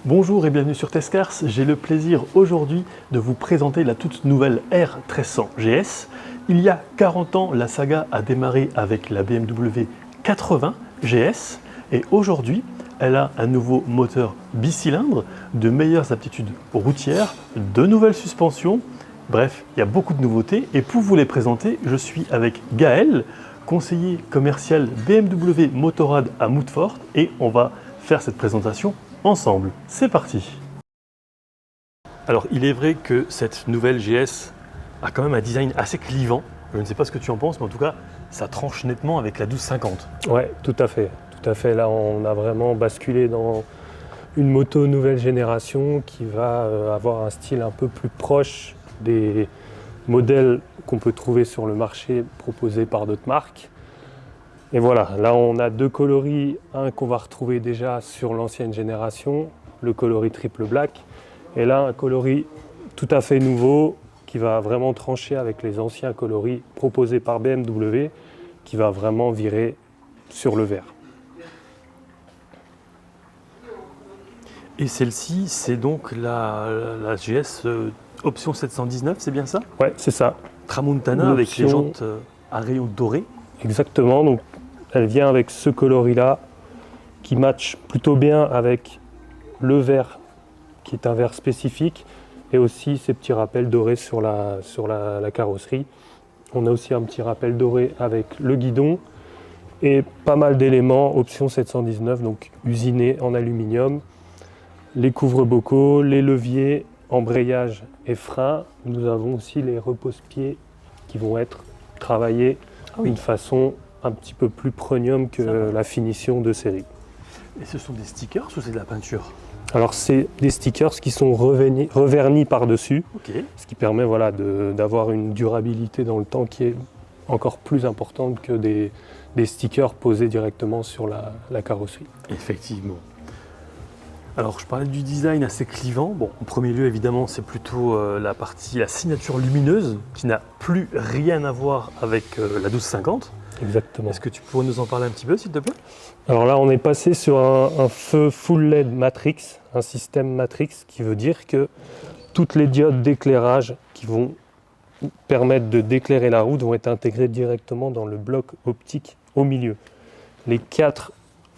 Bonjour et bienvenue sur Testcars. J'ai le plaisir aujourd'hui de vous présenter la toute nouvelle R1300 GS. Il y a 40 ans, la saga a démarré avec la BMW 80 GS et aujourd'hui, elle a un nouveau moteur bicylindre, de meilleures aptitudes routières, de nouvelles suspensions. Bref, il y a beaucoup de nouveautés et pour vous les présenter, je suis avec Gaël, conseiller commercial BMW Motorrad à Moutfort et on va faire cette présentation ensemble. C'est parti. Alors il est vrai que cette nouvelle GS a quand même un design assez clivant. Je ne sais pas ce que tu en penses, mais en tout cas, ça tranche nettement avec la 1250. Ouais, tout à fait. Tout à fait. Là, on a vraiment basculé dans une moto nouvelle génération qui va avoir un style un peu plus proche des modèles qu'on peut trouver sur le marché proposés par d'autres marques. Et voilà, là on a deux coloris, un qu'on va retrouver déjà sur l'ancienne génération, le coloris triple black, et là un coloris tout à fait nouveau qui va vraiment trancher avec les anciens coloris proposés par BMW, qui va vraiment virer sur le vert. Et celle-ci, c'est donc la GS option 719, c'est bien ça? Ouais, c'est ça. Tramontana avec les jantes à rayons dorés. Exactement, donc elle vient avec ce coloris-là qui match plutôt bien avec le vert qui est un vert spécifique et aussi ces petits rappels dorés sur la carrosserie. On a aussi un petit rappel doré avec le guidon et pas mal d'éléments option 719, donc usinés en aluminium. Les couvre-bocaux, les leviers, embrayage et frein. Nous avons aussi les repose-pieds qui vont être travaillés d'une façon un petit peu plus premium que la finition de série. Et ce sont des stickers ou c'est de la peinture? Alors c'est des stickers qui sont revernis par-dessus, ce qui permet d'avoir une durabilité dans le temps qui est encore plus importante que des stickers posés directement sur la carrosserie. Effectivement. Alors je parlais du design assez clivant. Bon, en premier lieu évidemment c'est plutôt la signature lumineuse qui n'a plus rien à voir avec la 1250. Exactement. Est-ce que tu pourrais nous en parler un petit peu s'il te plaît? Alors là on est passé sur un feu full LED Matrix, un système Matrix qui veut dire que toutes les diodes d'éclairage qui vont permettre d'éclairer la route vont être intégrées directement dans le bloc optique au milieu. Les 4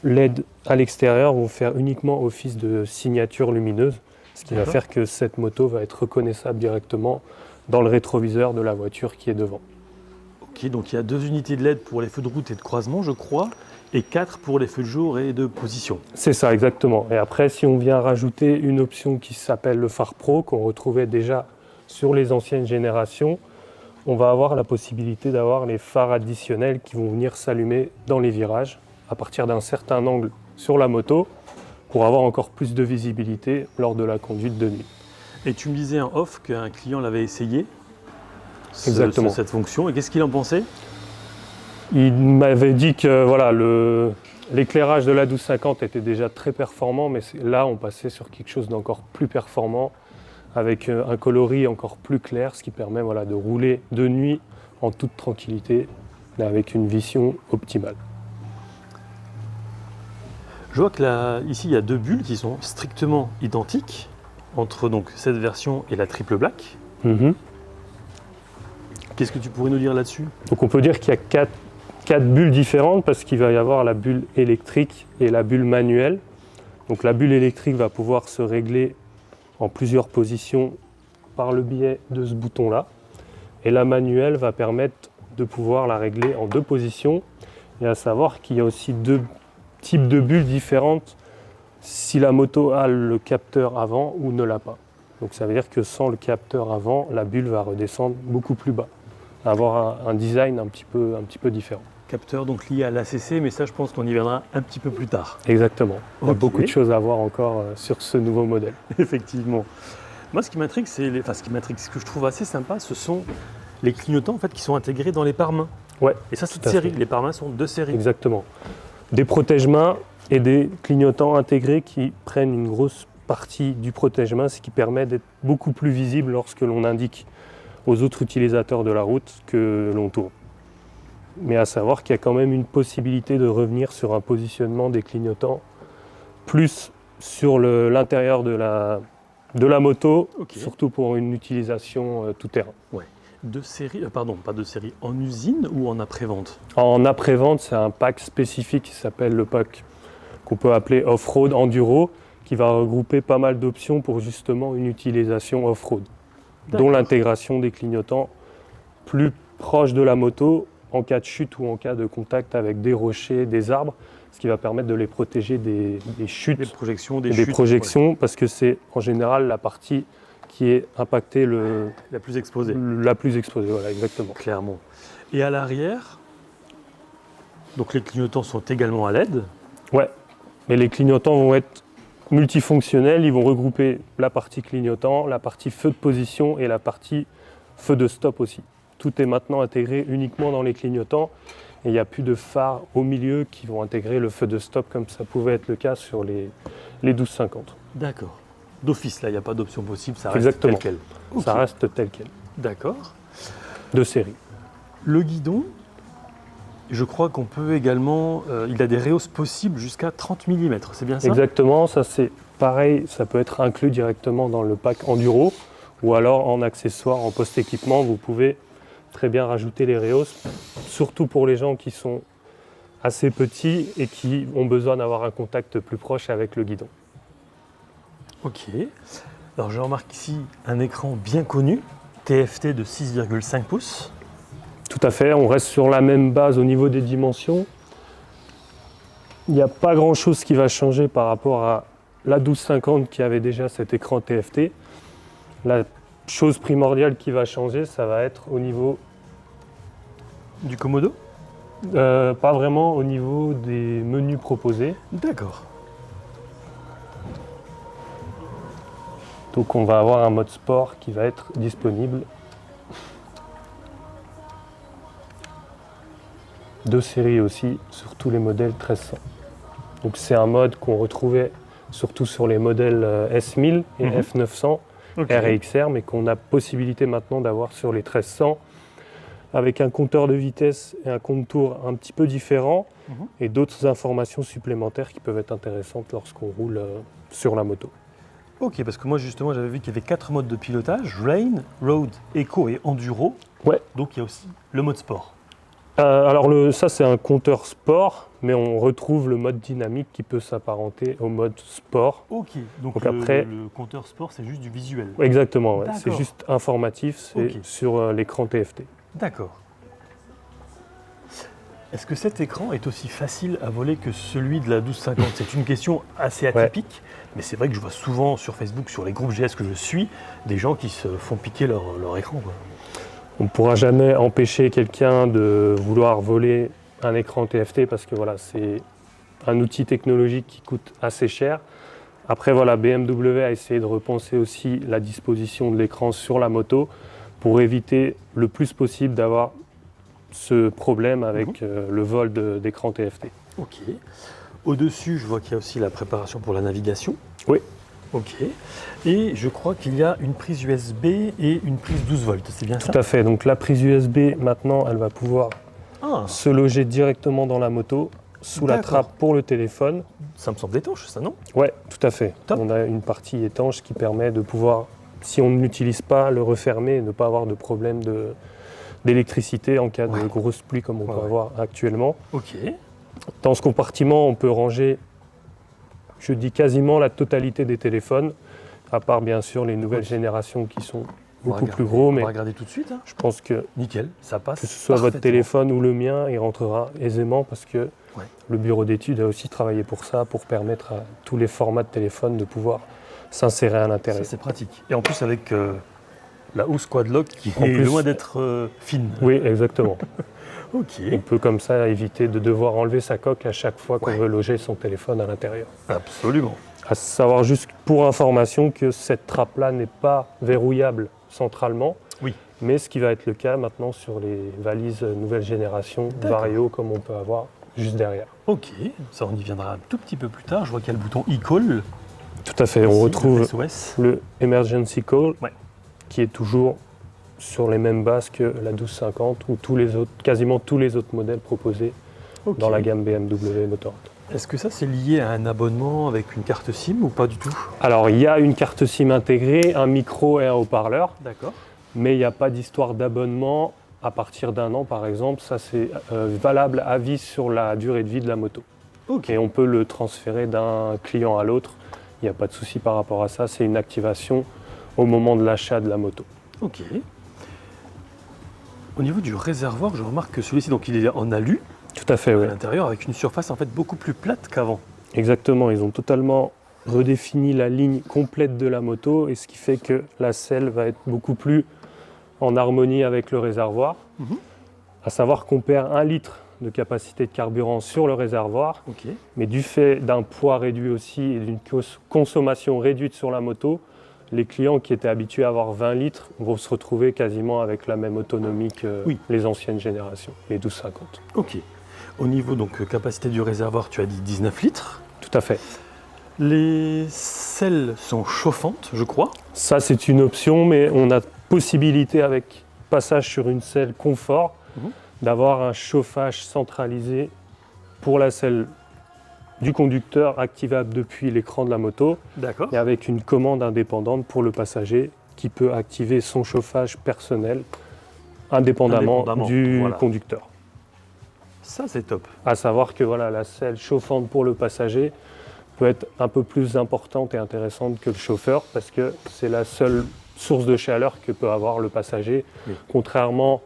LED à l'extérieur vont faire uniquement office de signature lumineuse, ce qui va faire que cette moto va être reconnaissable directement dans le rétroviseur de la voiture qui est devant. Ok, donc il y a 2 unités de LED pour les feux de route et de croisement, je crois, et 4 pour les feux de jour et de position. C'est ça, exactement. Et après, si on vient rajouter une option qui s'appelle le phare pro, qu'on retrouvait déjà sur les anciennes générations, on va avoir la possibilité d'avoir les phares additionnels qui vont venir s'allumer dans les virages à partir d'un certain angle sur la moto pour avoir encore plus de visibilité lors de la conduite de nuit. Et tu me disais en off qu'un client l'avait essayé, exactement, cette fonction, et qu'est-ce qu'il en pensait? Il m'avait dit que l'éclairage de la 1250 était déjà très performant, mais là on passait sur quelque chose d'encore plus performant avec un coloris encore plus clair, ce qui permet de rouler de nuit en toute tranquillité avec une vision optimale. Je vois que ici il y a 2 bulles qui sont strictement identiques entre donc cette version et la triple black. Qu'est-ce que tu pourrais nous dire là-dessus? Donc on peut dire qu'il y a 4 bulles différentes parce qu'il va y avoir la bulle électrique et la bulle manuelle. Donc la bulle électrique va pouvoir se régler en plusieurs positions par le biais de ce bouton-là. Et la manuelle va permettre de pouvoir la régler en 2 positions. Et à savoir qu'il y a aussi 2 types de bulles différentes si la moto a le capteur avant ou ne l'a pas. Donc ça veut dire que sans le capteur avant, la bulle va redescendre beaucoup plus bas, avoir un design un petit peu différent. Capteur donc lié à l'ACC, mais ça je pense qu'on y viendra un petit peu plus tard. Exactement. Il y a beaucoup de choses à voir encore sur ce nouveau modèle. Effectivement. Moi ce qui m'intrigue, ce que je trouve assez sympa, ce sont les clignotants en fait, qui sont intégrés dans les pare-mains. Ouais. Et ça c'est de série, les pare-mains sont de série. Exactement. Des protège-mains et des clignotants intégrés qui prennent une grosse partie du protège-main, ce qui permet d'être beaucoup plus visible lorsque l'on indique aux autres utilisateurs de la route que l'on tourne. Mais à savoir qu'il y a quand même une possibilité de revenir sur un positionnement des clignotants plus sur l'intérieur de la moto, Ok. surtout pour une utilisation tout-terrain. De série, pas de série, en usine ou en après-vente? En après-vente, c'est un pack spécifique qui s'appelle le pack qu'on peut appeler off-road enduro, qui va regrouper pas mal d'options pour justement une utilisation off-road, dont D'accord. l'intégration des clignotants plus proches de la moto en cas de chute ou en cas de contact avec des rochers, des arbres, ce qui va permettre de les protéger des chutes, Des projections, des des chutes. projections, parce que c'est en général la partie qui est impactée Ouais, la plus exposée, la plus exposée. Voilà, exactement. clairement. Et à l'arrière, donc les clignotants sont également à LED. Ouais, mais les clignotants vont être multifonctionnels, ils vont regrouper la partie clignotant, la partie feu de position et la partie feu de stop aussi. Tout est maintenant intégré uniquement dans les clignotants et il n'y a plus de phares au milieu qui vont intégrer le feu de stop comme ça pouvait être le cas sur les 1250. D'accord. D'office, là, il n'y a pas d'option possible, ça reste Exactement. tel quel. Ok. Ça reste tel quel, D'accord. de série. Le guidon, je crois qu'on peut également, il a des rehausses possibles jusqu'à 30 mm, c'est bien ça? Exactement, ça c'est pareil, ça peut être inclus directement dans le pack enduro ou alors en accessoire, en post-équipement, vous pouvez très bien rajouter les rehausses, surtout pour les gens qui sont assez petits et qui ont besoin d'avoir un contact plus proche avec le guidon. Ok. Alors je remarque ici un écran bien connu, TFT de 6,5 pouces. Tout à fait, on reste sur la même base au niveau des dimensions. Il n'y a pas grand-chose qui va changer par rapport à la 1250 qui avait déjà cet écran TFT. La chose primordiale qui va changer, ça va être au niveau, Du Komodo? pas vraiment au niveau des menus proposés. D'accord. Donc on va avoir un mode sport qui va être disponible de série aussi sur tous les modèles 1300. Donc c'est un mode qu'on retrouvait surtout sur les modèles S1000 et Mhm. F900, Ok. R et XR, mais qu'on a possibilité maintenant d'avoir sur les 1300 avec un compteur de vitesse et un contour un petit peu différent Mhm. et d'autres informations supplémentaires qui peuvent être intéressantes lorsqu'on roule sur la moto. Ok, parce que moi justement j'avais vu qu'il y avait 4 modes de pilotage, Rain, Road, Eco et Enduro. Ouais. Donc il y a aussi le mode sport. Alors ça c'est un compteur sport, mais on retrouve le mode dynamique qui peut s'apparenter au mode sport. Ok, donc, Donc après- le compteur sport c'est juste du visuel. Exactement, ouais. C'est D'accord. juste informatif, c'est Ok. sur l'écran TFT. D'accord. Est-ce que cet écran est aussi facile à voler que celui de la 1250? C'est une question assez atypique, mais c'est vrai que je vois souvent sur Facebook, sur les groupes GS que je suis, des gens qui se font piquer leur écran, quoi. On ne pourra jamais empêcher quelqu'un de vouloir voler un écran TFT parce que voilà, c'est un outil technologique qui coûte assez cher. Après, voilà, BMW a essayé de repenser aussi la disposition de l'écran sur la moto pour éviter le plus possible d'avoir ce problème avec le vol d'écran TFT. Ok. Au-dessus, je vois qu'il y a aussi la préparation pour la navigation. Oui. Ok. Et je crois qu'il y a une prise USB et une prise 12 volts, c'est bien ça? Tout à fait. Donc la prise USB, maintenant, elle va pouvoir Ah, se loger directement dans la moto, sous la D'accord. trappe pour le téléphone. ça me semble étanche, ça, non? Ouais, tout à fait. Top. On a une partie étanche qui permet de pouvoir, si on ne l'utilise pas, le refermer et ne pas avoir de problème d'électricité en cas de Ouais. grosse pluie comme on Ouais, peut ouais. avoir actuellement. Ok. Dans ce compartiment, on peut ranger, je dis quasiment la totalité des téléphones, à part bien sûr les nouvelles Ok. générations qui sont On va beaucoup plus regarder- gros, On mais va regarder tout de suite, hein. je pense que Nickel, ça passe. ce soit votre parfaitement. téléphone ou le mien, il rentrera aisément parce que Ouais. le bureau d'études a aussi travaillé pour ça, pour permettre à tous les formats de téléphone de pouvoir s'insérer à Ça, l'intérieur. c'est pratique. Et en plus, avec la housse Quadlock qui En est plus- loin d'être fine. Oui, exactement. Ok, On peut comme ça éviter de devoir enlever sa coque à chaque fois qu'on Ouais. veut loger son téléphone à l'intérieur. absolument. À savoir juste pour information que cette trappe-là n'est pas verrouillable centralement, Oui. mais ce qui va être le cas maintenant sur les valises nouvelle génération, D'accord. Vario comme on peut avoir juste derrière. Ok, ça on y viendra un tout petit peu plus tard. Je vois qu'il y a le bouton e-call. Tout à fait, on Ici, retrouve le SOS. le Emergency Call Ouais. qui est toujours sur les mêmes bases que la 1250 ou quasiment tous les autres modèles proposés Ok. dans la gamme BMW Motorrad. Est-ce que ça c'est lié à un abonnement avec une carte SIM ou pas du tout? Alors, il y a une carte SIM intégrée, un micro et un haut-parleur, D'accord. mais il n'y a pas d'histoire d'abonnement à partir d'un an, par exemple. Ça, c'est valable à vie sur la durée de vie de la moto. Ok. Et on peut le transférer d'un client à l'autre. Il n'y a pas de souci par rapport à ça. C'est une activation au moment de l'achat de la moto. Ok. Au niveau du réservoir, je remarque que celui-ci, donc il est en alu Tout à fait, à oui. l'intérieur avec une surface en fait beaucoup plus plate qu'avant. Exactement. Ils ont totalement redéfini la ligne complète de la moto, et ce qui fait que la selle va être beaucoup plus en harmonie avec le réservoir. Mhm. À savoir qu'on perd 1 litre de capacité de carburant sur le réservoir, Ok. mais du fait d'un poids réduit aussi et d'une consommation réduite sur la moto, les clients qui étaient habitués à avoir 20 litres vont se retrouver quasiment avec la même autonomie que Oui. les anciennes générations, les 1250. Ok. Au niveau donc capacité du réservoir, tu as dit 19 litres. Tout à fait. Les selles sont chauffantes, je crois. Ça, c'est une option, mais on a possibilité, avec passage sur une selle confort, Mhm. d'avoir un chauffage centralisé pour la selle du conducteur, activable depuis l'écran de la moto, D'accord. et avec une commande indépendante pour le passager qui peut activer son chauffage personnel indépendamment du voilà. conducteur. Ça c'est top. À savoir que voilà, la selle chauffante pour le passager peut être un peu plus importante et intéressante que le chauffeur, parce que c'est la seule source de chaleur que peut avoir le passager, Oui. contrairement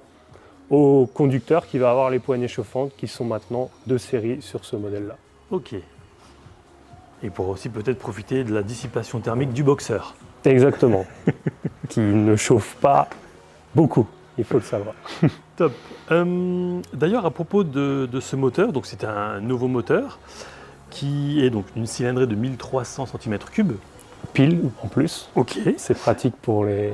au conducteur qui va avoir les poignées chauffantes qui sont maintenant de série sur ce modèle-là. Ok. Et pour aussi peut-être profiter de la dissipation thermique du boxeur. Exactement. Qui ne chauffe pas beaucoup, il faut le savoir. Top. D'ailleurs, à propos de ce moteur, donc c'est un nouveau moteur qui est donc une cylindrée de 1300 cm3. Pile en plus, Ok. c'est pratique pour les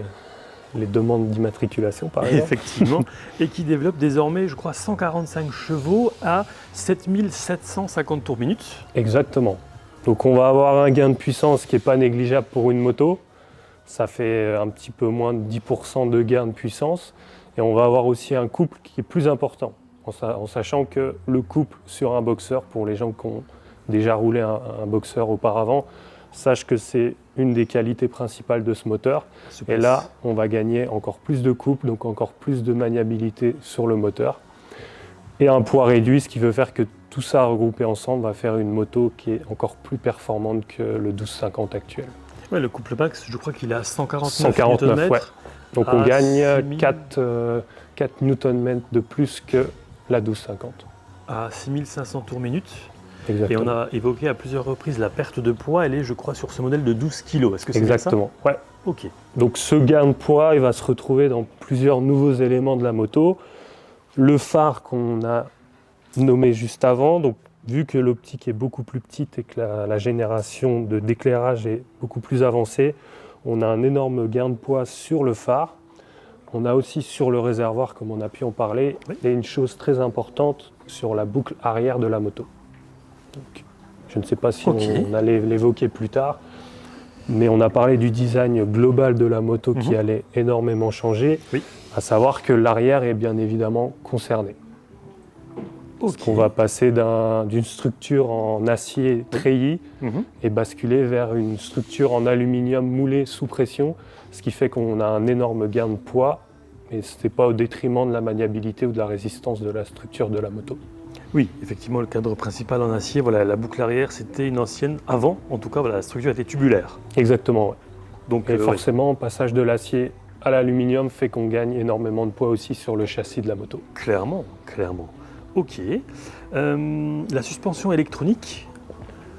demandes d'immatriculation par exemple. Effectivement. Et qui développe désormais, je crois, 145 chevaux à 7750 tours minute. Exactement. Donc on va avoir un gain de puissance qui n'est pas négligeable pour une moto. Ça fait un petit peu moins de 10% de gain de puissance. Et on va avoir aussi un couple qui est plus important, en sachant que le couple sur un boxeur, pour les gens qui ont déjà roulé un boxeur auparavant, sache que c'est une des qualités principales de ce moteur. Et là, on va gagner encore plus de couple, donc encore plus de maniabilité sur le moteur. Et un poids réduit, ce qui veut faire que tout ça regroupé ensemble va faire une moto qui est encore plus performante que le 1250 actuel. Ouais, le couple max, je crois qu'il est à 149 149, Nm. ouais. Donc on à gagne 6000 4 Nm de plus que la 1250. à 6500 tours minute. Et Exactement. on a évoqué à plusieurs reprises la perte de poids. Elle est, je crois, sur ce modèle de 12 kg. Est-ce que c'est bien ça? Exactement, ouais. Ok. Donc ce gain de poids, il va se retrouver dans plusieurs nouveaux éléments de la moto. Le phare qu'on a nommé juste avant, donc vu que l'optique est beaucoup plus petite et que la génération d'éclairage est beaucoup plus avancée, on a un énorme gain de poids sur le phare. On a aussi sur le réservoir, comme on a pu en parler, Oui. et une chose très importante sur la boucle arrière de la moto. Donc, je ne sais pas si Ok. on allait l'évoquer plus tard, mais on a parlé du design global de la moto qui allait énormément changer, Oui. à savoir que l'arrière est bien évidemment concerné. Parce qu'on va passer d'une structure en acier treillis Mhm. et basculer vers une structure en aluminium moulé sous pression, ce qui fait qu'on a un énorme gain de poids, mais ce n'est pas au détriment de la maniabilité ou de la résistance de la structure de la moto. Oui, effectivement, le cadre principal en acier, voilà, la boucle arrière, c'était une ancienne. Avant, en tout cas, voilà, la structure était tubulaire. Exactement, ouais. Donc, Et forcément, passage de l'acier à l'aluminium fait qu'on gagne énormément de poids aussi sur le châssis de la moto. clairement, clairement. Ok. La suspension électronique,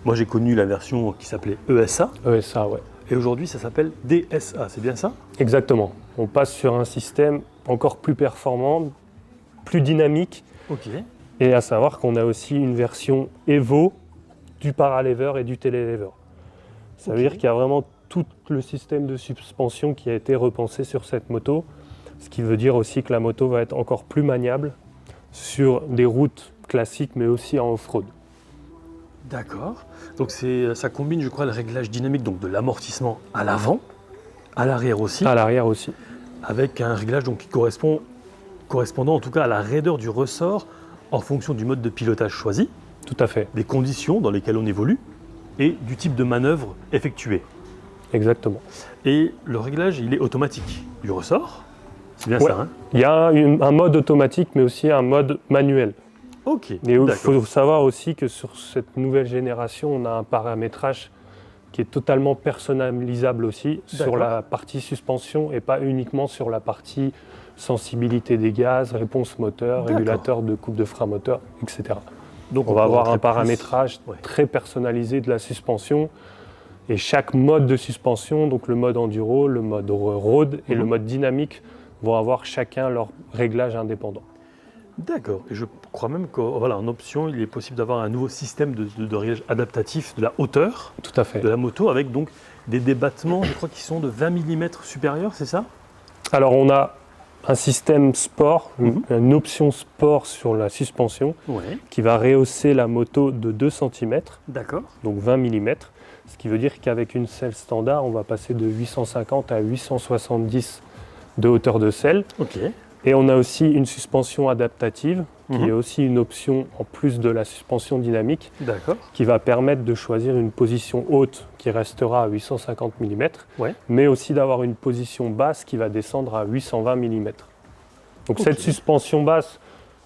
moi j'ai connu la version qui s'appelait ESA, ESA, ouais. et aujourd'hui ça s'appelle DSA, c'est bien ça? Exactement. On passe sur un système encore plus performant, plus dynamique, Ok. et à savoir qu'on a aussi une version Evo du paralever et du télélever. Ça veut Ok. dire qu'il y a vraiment tout le système de suspension qui a été repensé sur cette moto, ce qui veut dire aussi que la moto va être encore plus maniable sur des routes classiques, mais aussi en off-road. D'accord. Donc ça combine, je crois, le réglage dynamique donc de l'amortissement à l'avant, à l'arrière aussi, À l'arrière aussi. avec un réglage donc, qui correspondant en tout cas à la raideur du ressort en fonction du mode de pilotage choisi. Tout à fait, des conditions dans lesquelles on évolue et du type de manœuvre effectuée. exactement. Et le réglage, il est automatique du ressort. C'est bien Ouais. ça, hein? Il y a un mode automatique, mais aussi un mode manuel. Ok, Et il d'accord. faut savoir aussi que sur cette nouvelle génération, on a un paramétrage qui est totalement personnalisable aussi sur D'accord. la partie suspension et pas uniquement sur la partie sensibilité des gaz, réponse moteur, D'accord. régulateur de coupe de frein moteur, etc. Donc On va peut avoir rentrer un plus- paramétrage Ouais. très personnalisé de la suspension et chaque mode de suspension, donc le mode enduro, le mode road et le mode dynamique, vont avoir chacun leur réglage indépendant. D'accord. Et je crois même qu'en option, il est possible d'avoir un nouveau système de réglage adaptatif de la hauteur Tout à fait. de la moto avec donc des débattements, je crois, qui sont de 20 mm supérieurs, c'est ça? Alors on a un système sport, une option sport sur la suspension Oui. qui va rehausser la moto de 2 cm, D'accord. donc 20 mm, ce qui veut dire qu'avec une selle standard, on va passer de 850 à 870 de hauteur de selle. Ok. Et on a aussi une suspension adaptative, qui Mhm. est aussi une option en plus de la suspension dynamique, D'accord. qui va permettre de choisir une position haute qui restera à 850 mm, Ouais. mais aussi d'avoir une position basse qui va descendre à 820 mm. Donc Ok. cette suspension basse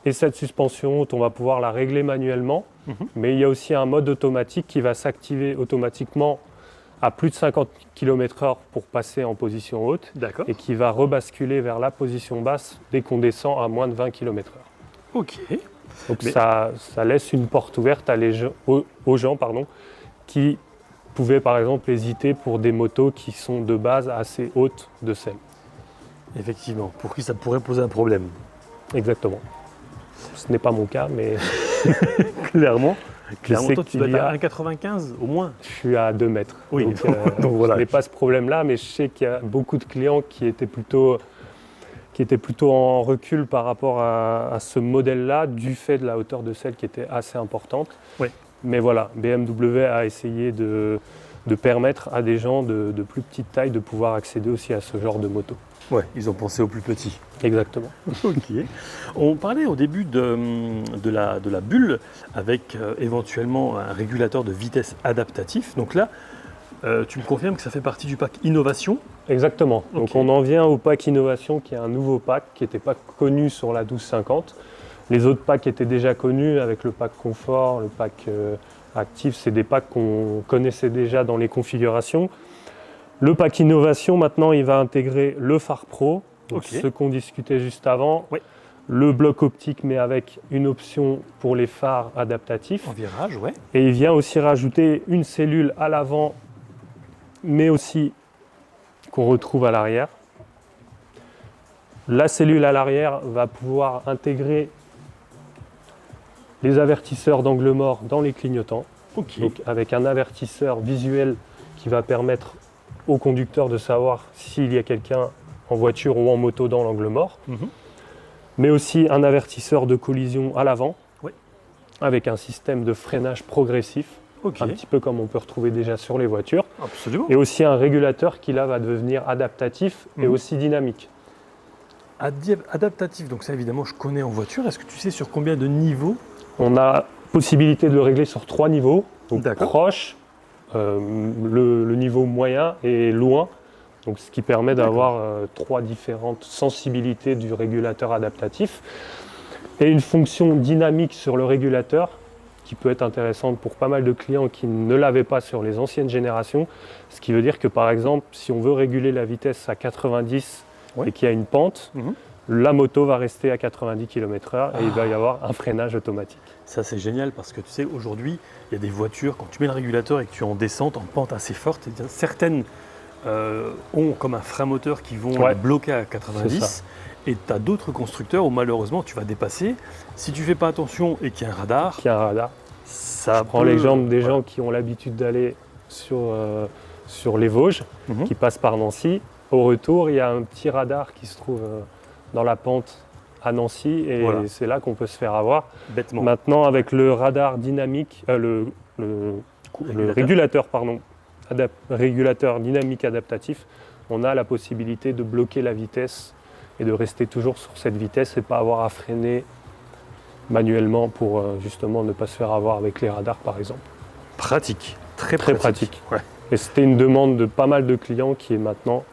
et cette suspension haute, on va pouvoir la régler manuellement, Mhm. mais il y a aussi un mode automatique qui va s'activer automatiquement à plus de 50 km/h pour passer en position haute D'accord. et qui va rebasculer vers la position basse dès qu'on descend à moins de 20 km/h. Ok. Donc Mais- ça laisse une porte ouverte aux gens qui pouvaient par exemple hésiter pour des motos qui sont de base assez hautes de selle. Effectivement. Pour qui ça pourrait poser un problème? Exactement. Ce n'est pas mon cas, mais Clairement. je Clairement, sais toi, tu qu'il dois y être à a... 1,95 au moins. Je suis à 2 mètres. Oui, Donc, donc voilà. je n'ai pas ce problème-là, mais je sais qu'il y a beaucoup de clients qui étaient plutôt en recul par rapport à ce modèle-là, du fait de la hauteur de selle qui était assez importante. Oui. Mais voilà, BMW a essayé de permettre à des gens de plus petite taille de pouvoir accéder aussi à ce genre de moto. Ouais, ils ont pensé au plus petit. Exactement. Ok. On parlait au début de la bulle avec éventuellement un régulateur de vitesse adaptatif. Donc là, tu me confirmes que ça fait partie du pack Innovation. Exactement. Ok. Donc on en vient au pack Innovation qui est un nouveau pack qui n'était pas connu sur la 1250. Les autres packs étaient déjà connus avec le pack Confort, le pack Actif. C'est des packs qu'on connaissait déjà dans les configurations. Le pack Innovation, maintenant, il va intégrer le phare pro, donc Ok. ce qu'on discutait juste avant, Oui. le bloc optique, mais avec une option pour les phares adaptatifs. En virage, ouais. Et il vient aussi rajouter une cellule à l'avant, mais aussi qu'on retrouve à l'arrière. La cellule à l'arrière va pouvoir intégrer les avertisseurs d'angle mort dans les clignotants, Ok. donc avec un avertisseur visuel qui va permettre au conducteur de savoir s'il y a quelqu'un en voiture ou en moto dans l'angle mort, Mhm. mais aussi un avertisseur de collision à l'avant, Oui. avec un système de freinage progressif, Ok. un petit peu comme on peut retrouver déjà sur les voitures, Absolument. et aussi un régulateur qui là va devenir adaptatif et Mhm. aussi dynamique. Adaptatif, donc ça évidemment je connais en voiture. Est-ce que tu sais sur combien de niveaux? On a possibilité de le régler sur 3 niveaux, donc D'accord. proche, le niveau moyen et loin, donc ce qui permet d'avoir 3 différentes sensibilités du régulateur adaptatif et une fonction dynamique sur le régulateur qui peut être intéressante pour pas mal de clients qui ne l'avaient pas sur les anciennes générations, ce qui veut dire que par exemple si on veut réguler la vitesse à 90 Ouais. et qu'il y a une pente, Mhm. la moto va rester à 90 km/h et il va y avoir un freinage automatique. Ça c'est génial parce que tu sais aujourd'hui il y a des voitures quand tu mets le régulateur et que tu es en descente en pente assez forte, eh bien, certaines ont comme un frein moteur qui vont Ouais. les bloquer à C'est 90 et tu as d'autres constructeurs où malheureusement tu vas dépasser. Si tu fais pas attention et qu'il y a un radar, Qui a un radar. ça Je prends peut- l'exemple des voilà. gens qui ont l'habitude d'aller sur les Vosges, Mhm. qui passent par Nancy. Au retour, il y a un petit radar qui se trouve dans la pente à Nancy et Voilà. c'est là qu'on peut se faire avoir. Bêtement. Maintenant, avec le radar dynamique, le régulateur, régulateur dynamique adaptatif, on a la possibilité de bloquer la vitesse et de rester toujours sur cette vitesse et pas avoir à freiner manuellement pour justement ne pas se faire avoir avec les radars par exemple. Pratique, très Très pratique. pratique. Ouais. Et c'était une demande de pas mal de clients qui est maintenant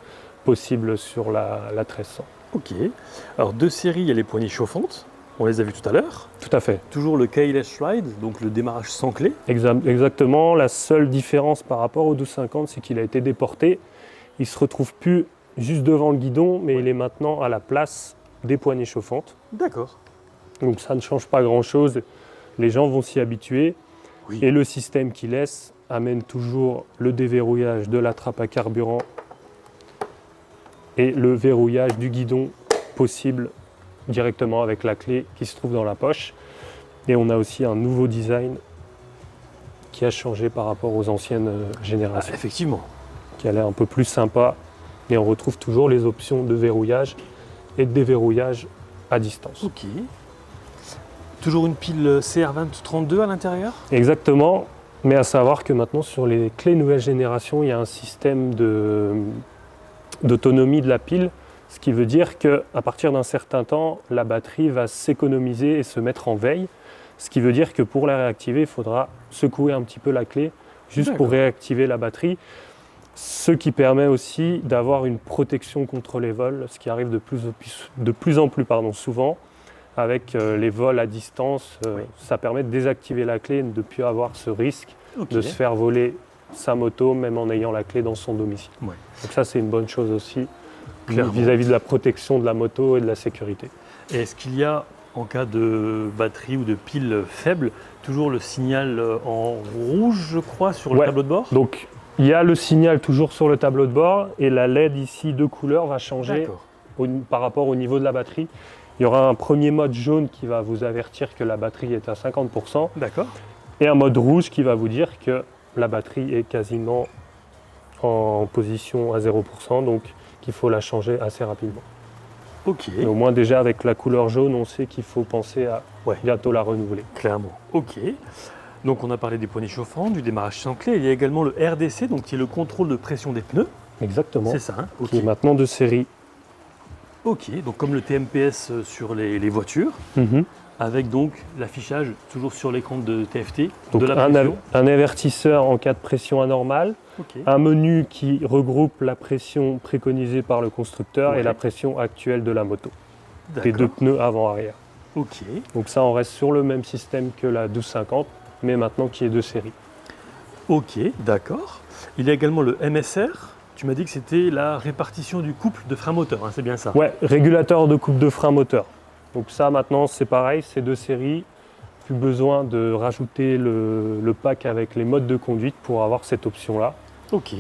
possible sur la 1300. Ok. Alors de série, il y a les poignées chauffantes. On les a vues tout à l'heure. Tout à fait. Toujours le keyless ride, donc le démarrage sans clé. Exactement. La seule différence par rapport au 1250, c'est qu'il a été déporté. Il ne se retrouve plus juste devant le guidon, mais il est maintenant à la place des poignées chauffantes. D'accord. Donc ça ne change pas grand-chose. Les gens vont s'y habituer. Oui. Et le système qu'il laisse amène toujours le déverrouillage de la trappe à carburant et le verrouillage du guidon possible directement avec la clé qui se trouve dans la poche. Et on a aussi un nouveau design qui a changé par rapport aux anciennes générations, Effectivement. qui a l'air un peu plus sympa. Et on retrouve toujours les options de verrouillage et de déverrouillage à distance. Ok. Toujours une pile CR2032 à l'intérieur. Exactement, mais à savoir que maintenant sur les clés nouvelle génération, il y a un système d'autonomie de la pile, ce qui veut dire qu'à partir d'un certain temps, la batterie va s'économiser et se mettre en veille, ce qui veut dire que pour la réactiver, il faudra secouer un petit peu la clé juste pour réactiver la batterie, ce qui permet aussi d'avoir une protection contre les vols, ce qui arrive de plus en plus souvent. Avec les vols à distance, ça permet de désactiver la clé et de ne plus avoir ce risque de se faire voler sa moto, même en ayant la clé dans son domicile. Ouais. Donc ça, c'est une bonne chose aussi, Clairement. vis-à-vis de la protection de la moto et de la sécurité. Et est-ce qu'il y a, en cas de batterie ou de pile faible, toujours le signal en rouge, je crois, sur le tableau de bord? Donc, il y a le signal toujours sur le tableau de bord et la LED ici de couleur va changer par rapport au niveau de la batterie. Il y aura un premier mode jaune qui va vous avertir que la batterie est à 50%. D'accord. Et un mode rouge qui va vous dire que la batterie est quasiment en position à 0%, donc qu'il faut la changer assez rapidement. Ok. Et au moins déjà avec la couleur jaune, on sait qu'il faut penser à bientôt la renouveler. Clairement. Ok. Donc on a parlé des poignées chauffantes, du démarrage sans clé. Il y a également le RDC, donc qui est le contrôle de pression des pneus. Exactement. C'est ça, hein? Qui est maintenant de série. Ok, donc comme le TMPS sur les voitures, avec donc l'affichage toujours sur l'écran de TFT Donc de la pression. un avertisseur en cas de pression anormale, un menu qui regroupe la pression préconisée par le constructeur et la pression actuelle de la moto, des deux pneus avant-arrière. Ok. Donc ça, on reste sur le même système que la 1250, mais maintenant qui est de série. Ok, d'accord. Il y a également le MSR. Tu m'as dit que c'était la répartition du couple de frein moteur, hein, c'est bien ça? Ouais, régulateur de couple de frein moteur. Donc ça maintenant c'est pareil, c'est de série. Plus besoin de rajouter le pack avec les modes de conduite pour avoir cette option-là. Ok.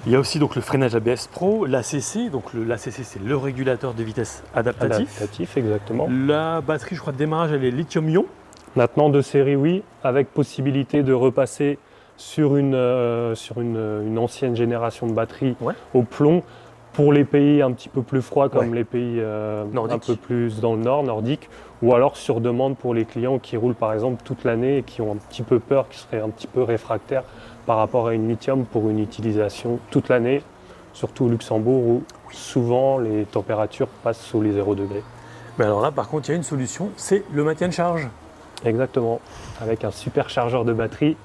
Il y a aussi donc le freinage ABS Pro, l'ACC. Donc l'ACC c'est le régulateur de vitesse adaptatif. Adaptatif, exactement. La batterie, je crois, de démarrage, elle est lithium-ion. Maintenant de série, oui, avec possibilité de repasser sur une ancienne génération de batterie au plomb pour les pays un petit peu plus froids comme les pays un peu plus dans le nord, nordique, ou alors sur demande pour les clients qui roulent par exemple toute l'année et qui ont un petit peu peur, qui seraient un petit peu réfractaires par rapport à une lithium pour une utilisation toute l'année, surtout au Luxembourg où souvent les températures passent sous les 0 degrés. Mais alors là par contre il y a une solution, c'est le maintien de charge. Exactement, avec un super chargeur de batterie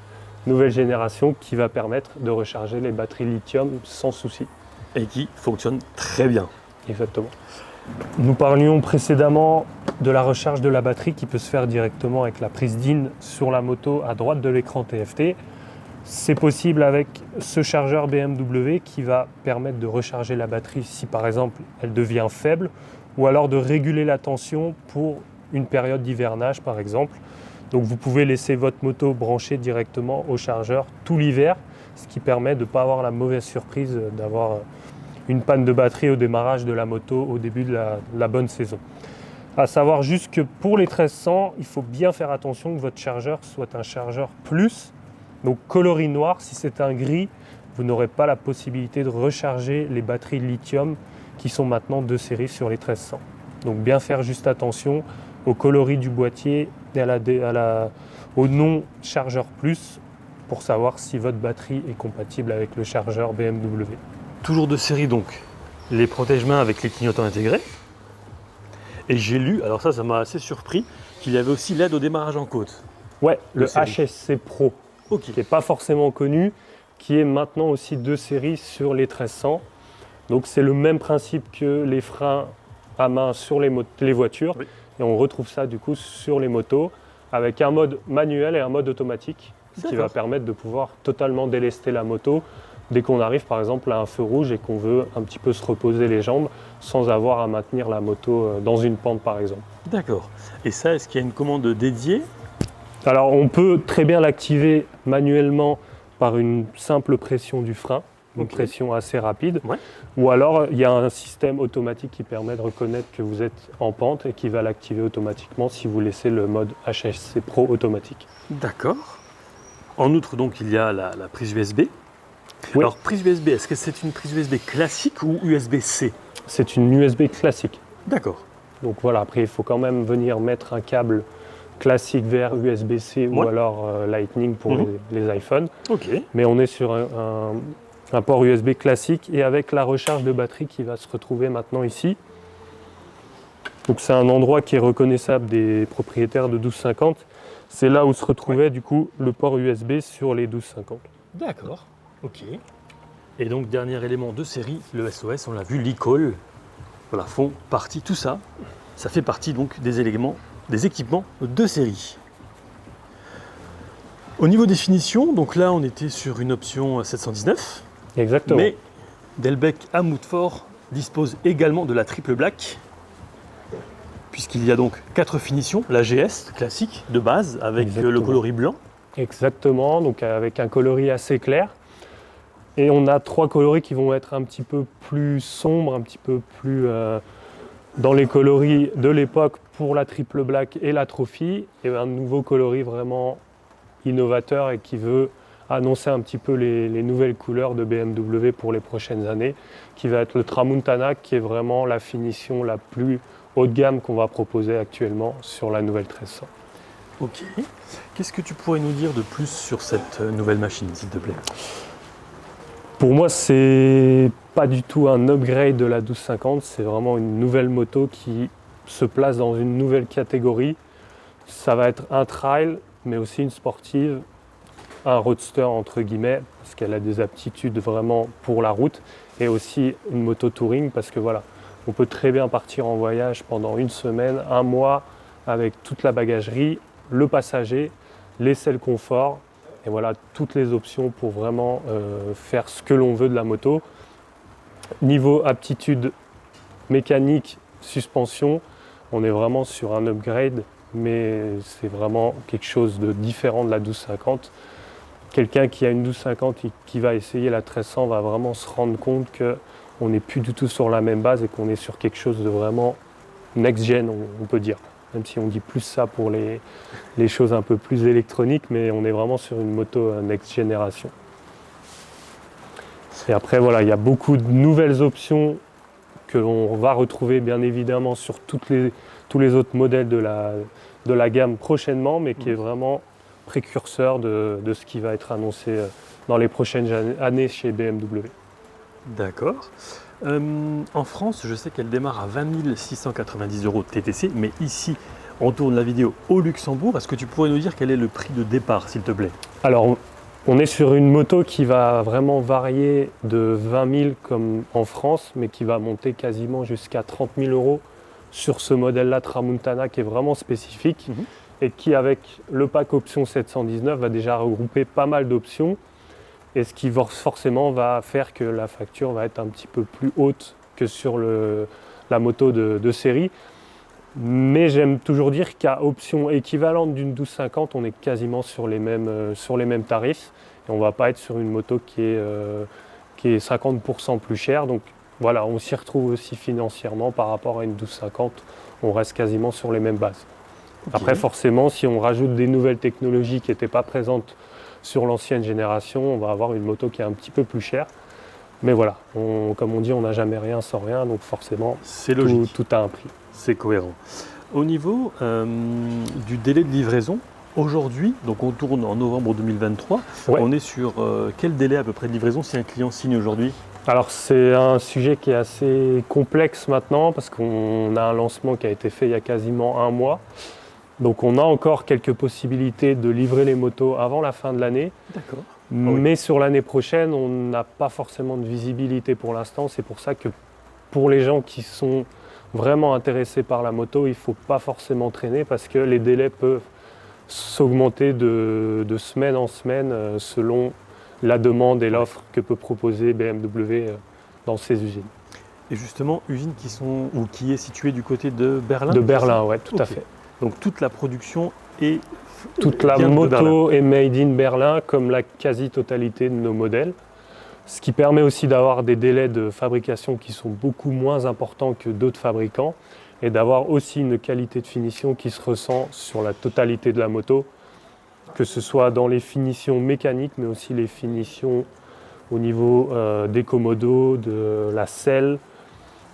nouvelle génération qui va permettre de recharger les batteries lithium sans souci. Et qui fonctionne très bien. Exactement. Nous parlions précédemment de la recharge de la batterie qui peut se faire directement avec la prise DIN sur la moto à droite de l'écran TFT. C'est possible avec ce chargeur BMW qui va permettre de recharger la batterie si par exemple elle devient faible ou alors de réguler la tension pour une période d'hivernage par exemple. Donc vous pouvez laisser votre moto branchée directement au chargeur tout l'hiver, ce qui permet de ne pas avoir la mauvaise surprise d'avoir une panne de batterie au démarrage de la moto au début de la bonne saison. À savoir juste que pour les 1300, il faut bien faire attention que votre chargeur soit un chargeur plus, donc coloris noir. Si c'est un gris, vous n'aurez pas la possibilité de recharger les batteries lithium qui sont maintenant de série sur les 1300. Donc bien faire juste attention au coloris du boîtier et au nom chargeur plus pour savoir si votre batterie est compatible avec le chargeur BMW. Toujours de série donc, les protège-mains avec les clignotants intégrés. Et j'ai lu, alors ça m'a assez surpris, qu'il y avait aussi l'aide au démarrage en côte. Ouais, le série. HSC Pro, Ok. qui n'est pas forcément connu, qui est maintenant aussi de série sur les 1300. Donc c'est le même principe que les freins à main sur les voitures. Oui. Et on retrouve ça du coup sur les motos, avec un mode manuel et un mode automatique, ce qui va permettre de pouvoir totalement délester la moto dès qu'on arrive par exemple à un feu rouge et qu'on veut un petit peu se reposer les jambes sans avoir à maintenir la moto dans une pente par exemple. D'accord. Et ça, est-ce qu'il y a une commande dédiée? Alors on peut très bien l'activer manuellement par une simple pression du frein, une pression assez rapide, Ouais. ou alors il y a un système automatique qui permet de reconnaître que vous êtes en pente et qui va l'activer automatiquement si vous laissez le mode HSC Pro automatique. D'accord. En outre, donc, il y a la prise USB. Oui. Alors, prise USB, est-ce que c'est une prise USB classique ou USB-C? C'est une USB classique. D'accord. Donc voilà, après il faut quand même venir mettre un câble classique vers USB-C ou Ouais. alors Lightning pour les iPhones. Ok. Mais on est sur un port USB classique et avec la recharge de batterie qui va se retrouver maintenant ici. Donc c'est un endroit qui est reconnaissable des propriétaires de 1250. C'est là où se retrouvait du coup le port USB sur les 1250. D'accord. Ok. Et donc, dernier élément de série, le SOS, on l'a vu, l'e-call, voilà, font partie, tout ça, ça fait partie donc des éléments, des équipements de série. Au niveau des finitions, donc là, on était sur une option 719. Exactement. Mais Delbecq à Moutfort dispose également de la triple black, puisqu'il y a donc 4 finitions, la GS classique de base avec le Exactement. coloris blanc. Exactement, donc avec un coloris assez clair. Et on a 3 coloris qui vont être un petit peu plus sombres, un petit peu plus dans les coloris de l'époque pour la triple black et la trophy. Et un nouveau coloris vraiment innovateur et qui veut annoncer un petit peu les nouvelles couleurs de BMW pour les prochaines années, qui va être le Tramontana, qui est vraiment la finition la plus haut de gamme qu'on va proposer actuellement sur la nouvelle 1300. Ok. Qu'est-ce que tu pourrais nous dire de plus sur cette nouvelle machine, s'il te plaît? Pour moi, c'est pas du tout un upgrade de la 1250, c'est vraiment une nouvelle moto qui se place dans une nouvelle catégorie. Ça va être un trail, mais aussi une sportive, un roadster entre guillemets, parce qu'elle a des aptitudes vraiment pour la route, et aussi une moto touring, parce que voilà, on peut très bien partir en voyage pendant une semaine, un mois, avec toute la bagagerie, le passager, les selles confort, et voilà, toutes les options pour vraiment faire ce que l'on veut de la moto. Niveau aptitude mécanique, suspension, on est vraiment sur un upgrade, mais c'est vraiment quelque chose de différent de la 1250. Quelqu'un qui a une 1250 et qui va essayer la 1300 va vraiment se rendre compte qu'on n'est plus du tout sur la même base et qu'on est sur quelque chose de vraiment next-gen, on peut dire. Même si on dit plus ça pour les choses un peu plus électroniques, mais on est vraiment sur une moto next génération. Et après, voilà, il y a beaucoup de nouvelles options que l'on va retrouver bien évidemment sur tous les autres modèles de la gamme prochainement, mais qui est vraiment précurseur de ce qui va être annoncé dans les prochaines années chez BMW. D'accord. En France, je sais qu'elle démarre à 20 690 € TTC, mais ici, on tourne la vidéo au Luxembourg. Est-ce que tu pourrais nous dire quel est le prix de départ, s'il te plaît? Alors, on est sur une moto qui va vraiment varier de 20 000 comme en France, mais qui va monter quasiment jusqu'à 30 000 € sur ce modèle-là Tramontana qui est vraiment spécifique et qui, avec le pack option 719, va déjà regrouper pas mal d'options. Et ce qui forcément va faire que la facture va être un petit peu plus haute que sur la moto de série. Mais j'aime toujours dire qu'à option équivalente d'une 1250, on est quasiment sur les mêmes tarifs. Et on ne va pas être sur une moto qui est 50% plus chère. Donc voilà, on s'y retrouve aussi financièrement par rapport à une 1250. On reste quasiment sur les mêmes bases. Okay. Après forcément, si on rajoute des nouvelles technologies qui n'étaient pas présentes sur l'ancienne génération, on va avoir une moto qui est un petit peu plus chère. Mais voilà, comme on dit, on n'a jamais rien sans rien, donc forcément, tout a un prix. C'est cohérent. Au niveau du délai de livraison, aujourd'hui, donc on tourne en novembre 2023, ouais. On est sur quel délai à peu près de livraison si un client signe aujourd'hui? Alors c'est un sujet qui est assez complexe maintenant parce qu'on a un lancement qui a été fait il y a quasiment un mois. Donc on a encore quelques possibilités de livrer les motos avant la fin de l'année. D'accord. Mais sur l'année prochaine, on n'a pas forcément de visibilité pour l'instant. C'est pour ça que pour les gens qui sont vraiment intéressés par la moto, il ne faut pas forcément traîner parce que les délais peuvent s'augmenter de semaine en semaine selon la demande et l'offre que peut proposer BMW dans ses usines. Et justement, usines qui est située du côté de Berlin? De Berlin, oui, tout à Ok. fait. Donc toute la production est Toute la vient de Berlin. moto est made in Berlin, comme la quasi-totalité de nos modèles. Ce qui permet aussi d'avoir des délais de fabrication qui sont beaucoup moins importants que d'autres fabricants et d'avoir aussi une qualité de finition qui se ressent sur la totalité de la moto, que ce soit dans les finitions mécaniques, mais aussi les finitions au niveau des commodos, de la selle,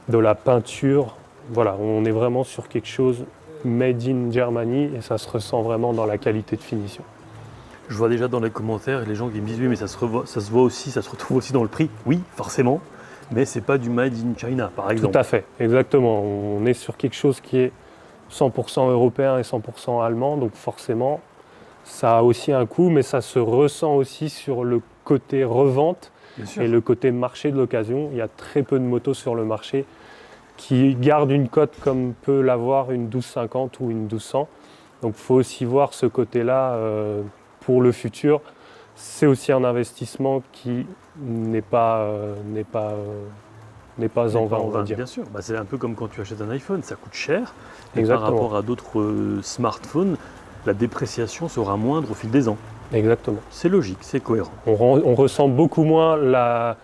de la peinture. Voilà, on est vraiment sur quelque chose made in Germany et ça se ressent vraiment dans la qualité de finition. Je vois déjà dans les commentaires les gens qui me disent oui mais ça se voit aussi, ça se retrouve aussi dans le prix. Oui, forcément, mais c'est pas du made in China par exemple. Tout à fait, exactement. On est sur quelque chose qui est 100% européen et 100% allemand, donc forcément ça a aussi un coût, mais ça se ressent aussi sur le côté revente Bien sûr. et le côté marché de l'occasion. Il y a très peu de motos sur le marché qui gardent une cote comme peut l'avoir une 1250 ou une 1200. Donc il faut aussi voir ce côté-là pour le futur. C'est aussi un investissement qui n'est pas en vain, on va dire. Bien sûr, bah, c'est un peu comme quand tu achètes un iPhone, ça coûte cher. Et par Exactement. rapport à d'autres smartphones, la dépréciation sera moindre au fil des ans. Exactement. C'est logique, c'est cohérent. On ressent beaucoup moins la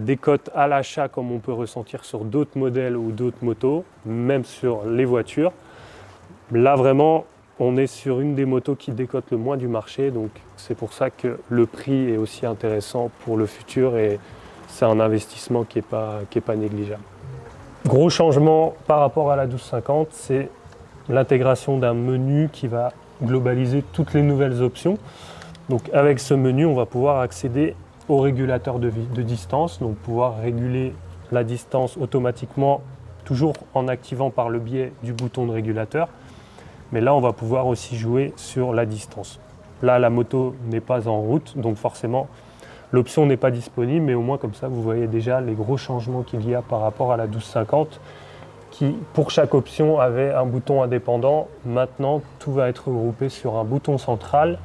décote à l'achat comme on peut ressentir sur d'autres modèles ou d'autres motos, même sur les voitures. Là vraiment, on est sur une des motos qui décote le moins du marché, donc c'est pour ça que le prix est aussi intéressant pour le futur et c'est un investissement qui est pas négligeable. Gros changement par rapport à la 1250, c'est l'intégration d'un menu qui va globaliser toutes les nouvelles options. Donc avec ce menu, on va pouvoir accéder au régulateur de distance, donc pouvoir réguler la distance automatiquement, toujours en activant par le biais du bouton de régulateur. Mais là, on va pouvoir aussi jouer sur la distance. Là, la moto n'est pas en route, donc forcément, l'option n'est pas disponible, mais au moins comme ça, vous voyez déjà les gros changements qu'il y a par rapport à la 1250, qui, pour chaque option, avait un bouton indépendant. Maintenant, tout va être regroupé sur un bouton central.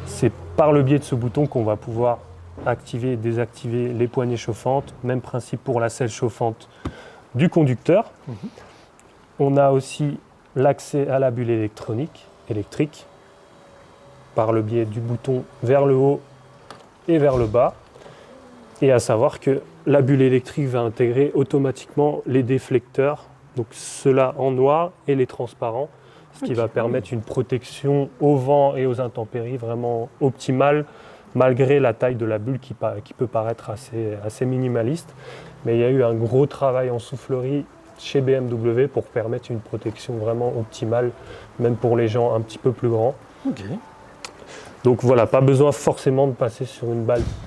C'est par le biais de ce bouton qu'on va pouvoir activer et désactiver les poignées chauffantes. Même principe pour la selle chauffante du conducteur. On a aussi l'accès à la bulle électrique par le biais du bouton vers le haut et vers le bas. Et à savoir que la bulle électrique va intégrer automatiquement les déflecteurs, donc ceux-là en noir et les transparents, ce qui va permettre une protection au vent et aux intempéries vraiment optimale, malgré la taille de la bulle qui peut paraître assez minimaliste. Mais il y a eu un gros travail en soufflerie chez BMW pour permettre une protection vraiment optimale, même pour les gens un petit peu plus grands. Okay. Donc voilà, pas besoin forcément de passer sur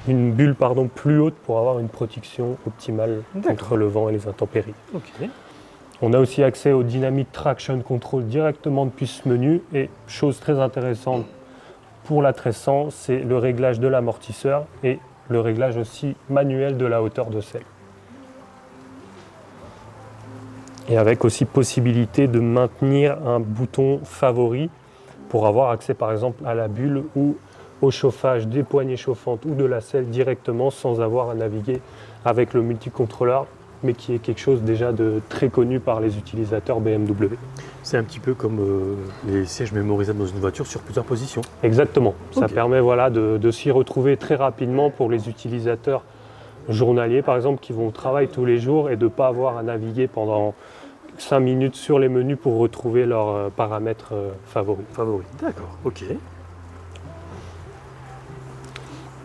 une bulle plus haute pour avoir une protection optimale contre le vent et les intempéries. Okay. On a aussi accès au Dynamic Traction Control directement depuis ce menu. Et chose très intéressante pour la 1300, c'est le réglage de l'amortisseur et le réglage aussi manuel de la hauteur de selle. Et avec aussi possibilité de maintenir un bouton favori pour avoir accès par exemple à la bulle ou au chauffage des poignées chauffantes ou de la selle directement sans avoir à naviguer avec le multicontrôleur, mais qui est quelque chose déjà de très connu par les utilisateurs BMW. C'est un petit peu comme les sièges mémorisables dans une voiture sur plusieurs positions. Exactement, ça permet de s'y retrouver très rapidement pour les utilisateurs journaliers par exemple qui vont au travail tous les jours et de ne pas avoir à naviguer pendant 5 minutes sur les menus pour retrouver leurs paramètres favoris. D'accord, ok.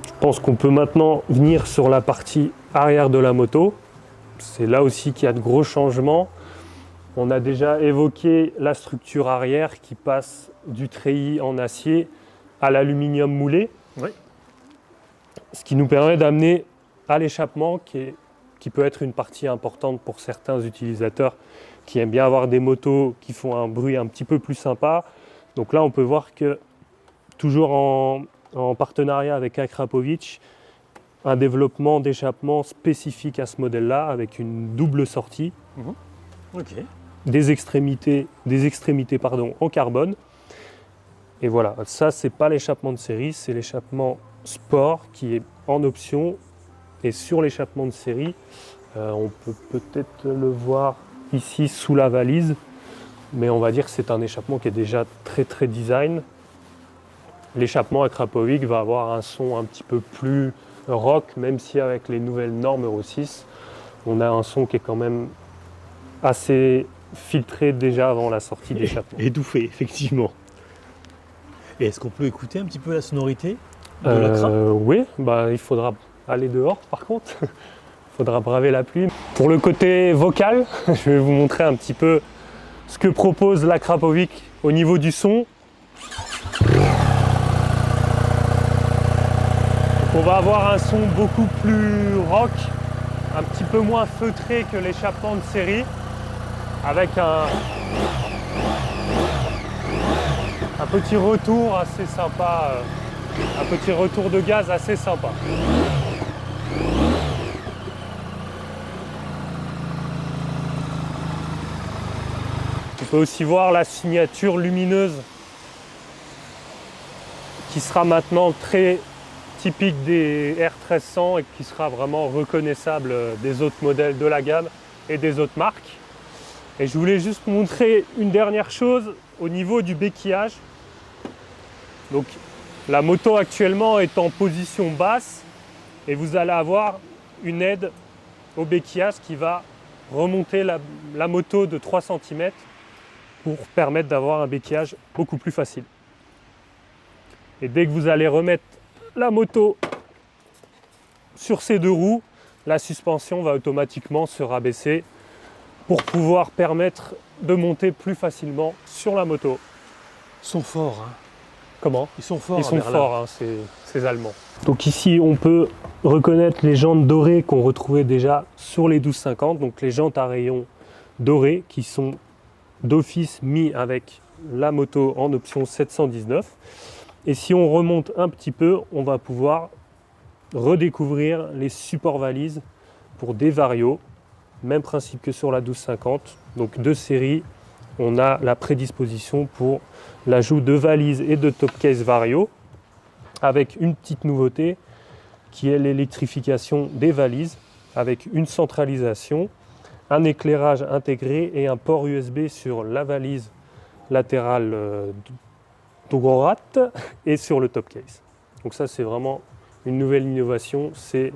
Je pense qu'on peut maintenant venir sur la partie arrière de la moto. C'est là aussi qu'il y a de gros changements. On a déjà évoqué la structure arrière qui passe du treillis en acier à l'aluminium moulé. Oui. ce qui nous permet d'amener à l'échappement qui peut être une partie importante pour certains utilisateurs qui aiment bien avoir des motos qui font un bruit un petit peu plus sympa. Donc là, on peut voir que, toujours en partenariat avec Akrapovic, un développement d'échappement spécifique à ce modèle-là, avec une double sortie, Ok. des extrémités en carbone. Et voilà, ça, c'est pas l'échappement de série, c'est l'échappement sport qui est en option. Et sur l'échappement de série, on peut peut-être le voir ici sous la valise, mais on va dire que c'est un échappement qui est déjà très très design. L'échappement Akrapovic va avoir un son un petit peu plus rock, même si avec les nouvelles normes Euro 6, on a un son qui est quand même assez filtré déjà avant la sortie d'échappement. Étouffé, effectivement. Et est-ce qu'on peut écouter un petit peu la sonorité de l'Akra? Oui, il faudra aller dehors par contre. Il faudra braver la pluie. Pour le côté vocal, je vais vous montrer un petit peu ce que propose l'Akrapovic au niveau du son. Donc on va avoir un son beaucoup plus rock, un petit peu moins feutré que l'échappement de série, avec un petit retour assez sympa, un petit retour de gaz assez sympa. On peut aussi voir la signature lumineuse qui sera maintenant très typique des R1300 et qui sera vraiment reconnaissable des autres modèles de la gamme et des autres marques. Et je voulais juste vous montrer une dernière chose au niveau du béquillage. Donc la moto actuellement est en position basse et vous allez avoir une aide au béquillage qui va remonter la moto de 3 cm pour permettre d'avoir un béquillage beaucoup plus facile. Et dès que vous allez remettre la moto sur ces deux roues, la suspension va automatiquement se rabaisser pour pouvoir permettre de monter plus facilement sur la moto. Ils sont forts. Hein. Comment ? Ils sont forts. Ils sont forts, hein, ces Allemands. Donc ici, on peut reconnaître les jantes dorées qu'on retrouvait déjà sur les 1250, donc les jantes à rayons dorés qui sont d'office mis avec la moto en option 719. Et si on remonte un petit peu, on va pouvoir redécouvrir les supports valises pour des Vario. Même principe que sur la 1250. Donc de série, on a la prédisposition pour l'ajout de valises et de top case Vario, avec une petite nouveauté qui est l'électrification des valises, avec une centralisation, un éclairage intégré et un port USB sur la valise latérale droite et sur le top case. Donc ça, c'est vraiment une nouvelle innovation, c'est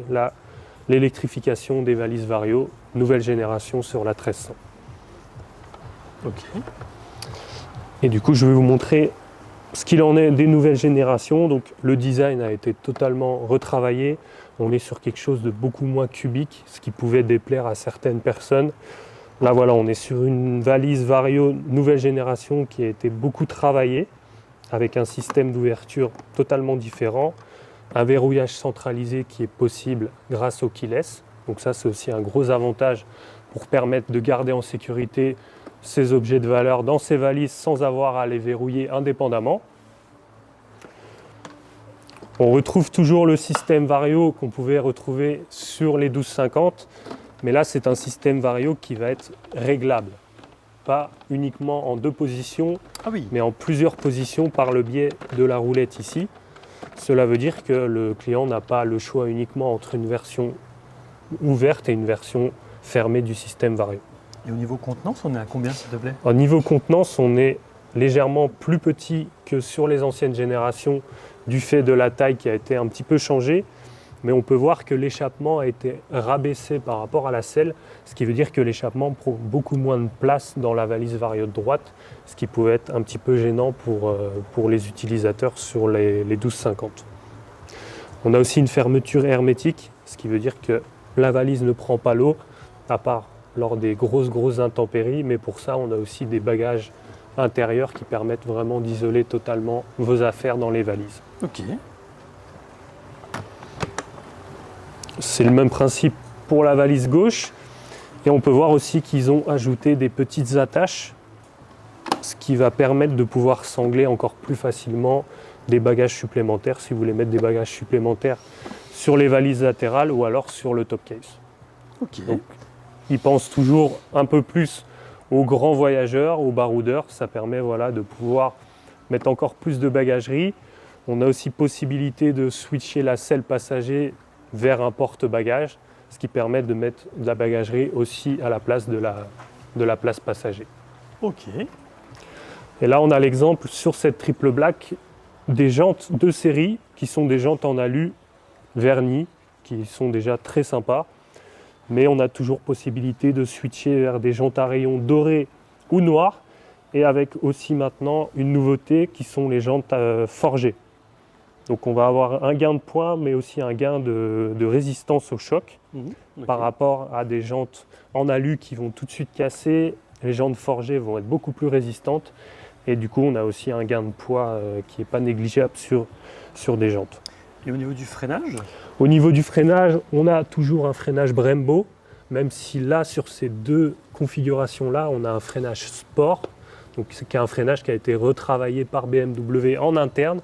l'électrification des valises Vario, nouvelle génération sur la 1300. Ok. Et du coup, je vais vous montrer ce qu'il en est des nouvelles générations. Donc le design a été totalement retravaillé. On est sur quelque chose de beaucoup moins cubique, ce qui pouvait déplaire à certaines personnes. Là voilà, on est sur une valise Vario nouvelle génération qui a été beaucoup travaillée, avec un système d'ouverture totalement différent, un verrouillage centralisé qui est possible grâce au keyless. Donc ça, c'est aussi un gros avantage pour permettre de garder en sécurité ces objets de valeur dans ces valises sans avoir à les verrouiller indépendamment. On retrouve toujours le système Vario qu'on pouvait retrouver sur les 1250, mais là c'est un système Vario qui va être réglable. Pas uniquement en 2 positions, mais en plusieurs positions par le biais de la roulette ici. Cela veut dire que le client n'a pas le choix uniquement entre une version ouverte et une version fermée du système Vario. Et au niveau contenance, on est à combien, s'il te plaît ? Au niveau contenance, on est légèrement plus petit que sur les anciennes générations du fait de la taille qui a été un petit peu changée, mais on peut voir que l'échappement a été rabaissé par rapport à la selle, ce qui veut dire que l'échappement prend beaucoup moins de place dans la valise Vario de droite, ce qui pouvait être un petit peu gênant pour les utilisateurs sur les 1250. On a aussi une fermeture hermétique, ce qui veut dire que la valise ne prend pas l'eau, à part lors des grosses intempéries, mais pour ça on a aussi des bagages intérieurs qui permettent vraiment d'isoler totalement vos affaires dans les valises. Ok. C'est le même principe pour la valise gauche. Et on peut voir aussi qu'ils ont ajouté des petites attaches, ce qui va permettre de pouvoir sangler encore plus facilement des bagages supplémentaires, si vous voulez mettre des bagages supplémentaires sur les valises latérales ou alors sur le top case. Ok. Donc, ils pensent toujours un peu plus aux grands voyageurs, aux baroudeurs. Ça permet de pouvoir mettre encore plus de bagagerie. On a aussi possibilité de switcher la selle passager vers un porte-bagages, ce qui permet de mettre de la bagagerie aussi à la place de la place passager. Ok. Et là, on a l'exemple sur cette triple black des jantes de série qui sont des jantes en alu vernis, qui sont déjà très sympas. Mais on a toujours possibilité de switcher vers des jantes à rayons dorés ou noirs, et avec aussi maintenant une nouveauté qui sont les jantes forgées. Donc on va avoir un gain de poids, mais aussi un gain de résistance au choc par rapport à des jantes en alu qui vont tout de suite casser. Les jantes forgées vont être beaucoup plus résistantes, et du coup on a aussi un gain de poids qui n'est pas négligeable sur des jantes. Et au niveau du freinage? Au niveau du freinage, on a toujours un freinage Brembo, même si là, sur ces deux configurations-là, on a un freinage sport, donc c'est un freinage qui a été retravaillé par BMW en interne,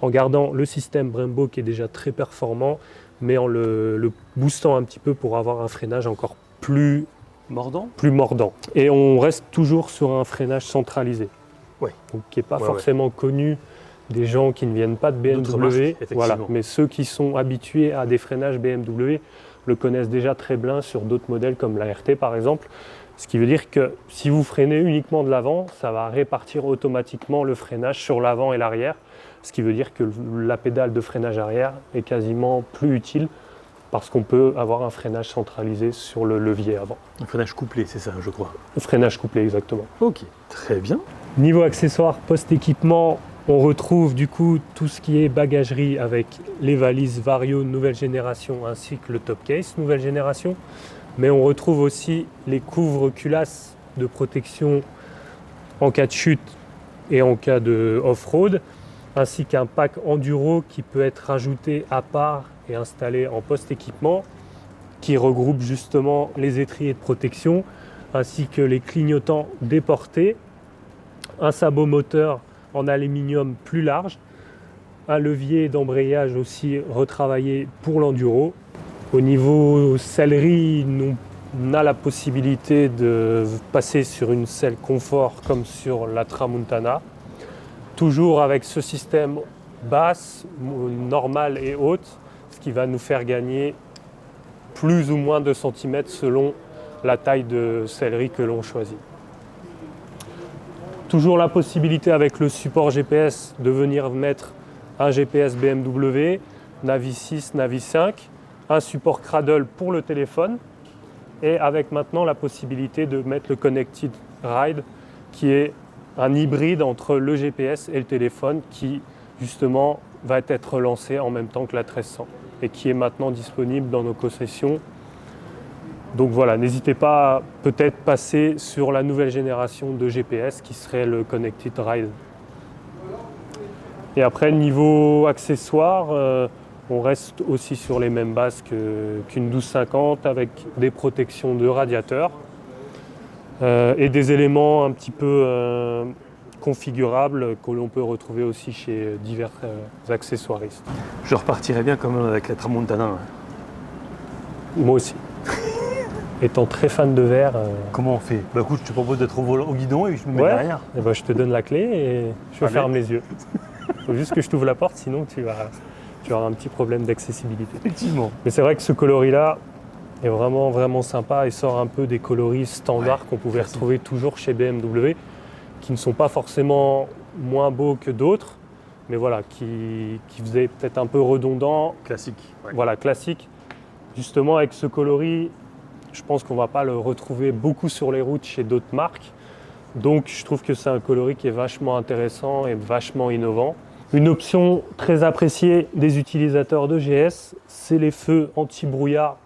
en gardant le système Brembo qui est déjà très performant, mais en le boostant un petit peu pour avoir un freinage encore plus mordant. Et on reste toujours sur un freinage centralisé, ouais. Donc, qui n'est pas forcément connu des gens qui ne viennent pas de BMW, mais ceux qui sont habitués à des freinages BMW le connaissent déjà très bien sur d'autres modèles comme la RT par exemple. Ce qui veut dire que si vous freinez uniquement de l'avant, ça va répartir automatiquement le freinage sur l'avant et l'arrière. Ce qui veut dire que la pédale de freinage arrière est quasiment plus utile parce qu'on peut avoir un freinage centralisé sur le levier avant. Un freinage couplé, c'est ça, je crois. Un freinage couplé, exactement. Ok, très bien. Niveau accessoires post-équipement, on retrouve du coup tout ce qui est bagagerie avec les valises Vario nouvelle génération ainsi que le top case nouvelle génération. Mais on retrouve aussi les couvre-culasses de protection en cas de chute et en cas de off-road, ainsi qu'un pack enduro qui peut être rajouté à part et installé en post-équipement, qui regroupe justement les étriers de protection, ainsi que les clignotants déportés, un sabot moteur en aluminium plus large, un levier d'embrayage aussi retravaillé pour l'enduro. Au niveau sellerie, on a la possibilité de passer sur une selle confort comme sur la Tramontana, toujours avec ce système basse, normale et haute, ce qui va nous faire gagner plus ou moins de centimètres selon la taille de sellerie que l'on choisit. Toujours la possibilité avec le support GPS de venir mettre un GPS BMW, Navi 6, Navi 5, un support Cradle pour le téléphone, et avec maintenant la possibilité de mettre le Connected Ride qui est un hybride entre le GPS et le téléphone qui justement va être lancé en même temps que la 1300 et qui est maintenant disponible dans nos concessions. Donc voilà, n'hésitez pas à peut-être passer sur la nouvelle génération de GPS qui serait le Connected Ride. Et après, niveau accessoires, on reste aussi sur les mêmes bases qu'une 1250 avec des protections de radiateur et des éléments un petit peu configurables que l'on peut retrouver aussi chez divers accessoiristes. Je repartirais bien quand même avec la Tramontana. Moi aussi. Étant très fan de verre. Comment on fait? Bah écoute, je te propose d'être au guidon et je me mets derrière. Et bah, je te donne la clé et je ferme les yeux. Il faut juste que je t'ouvre la porte, sinon tu auras un petit problème d'accessibilité. Effectivement. Mais c'est vrai que ce coloris-là est vraiment, vraiment sympa et sort un peu des coloris standards qu'on pouvait retrouver toujours chez BMW, qui ne sont pas forcément moins beaux que d'autres, mais voilà, qui faisaient peut-être un peu redondant. Classique. Ouais. Voilà, classique. Justement, avec ce coloris, je pense qu'on ne va pas le retrouver beaucoup sur les routes chez d'autres marques. Donc je trouve que c'est un coloris qui est vachement intéressant et vachement innovant. Une option très appréciée des utilisateurs de GS, c'est les feux anti-brouillard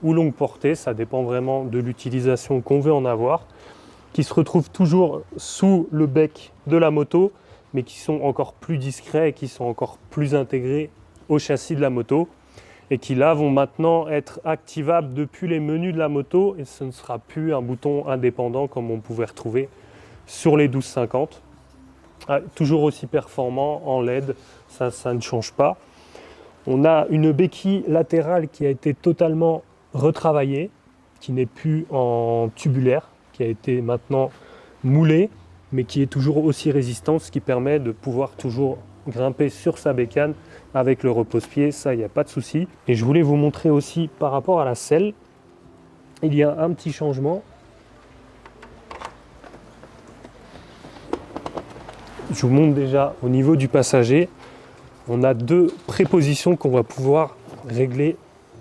ou longue portée. Ça dépend vraiment de l'utilisation qu'on veut en avoir, qui se retrouvent toujours sous le bec de la moto, mais qui sont encore plus discrets et qui sont encore plus intégrés au châssis de la moto. et qui là vont maintenant être activables depuis les menus de la moto et ce ne sera plus un bouton indépendant comme on pouvait retrouver sur les 1250. Toujours aussi performant en LED, ça ne change pas. On a une béquille latérale qui a été totalement retravaillée, qui n'est plus en tubulaire, qui a été maintenant moulée, mais qui est toujours aussi résistante, ce qui permet de pouvoir toujours grimper sur sa bécane avec le repose-pied, ça il n'y a pas de souci. Et je voulais vous montrer aussi par rapport à la selle, il y a un petit changement. Je vous montre déjà au niveau du passager, on a deux prépositions qu'on va pouvoir régler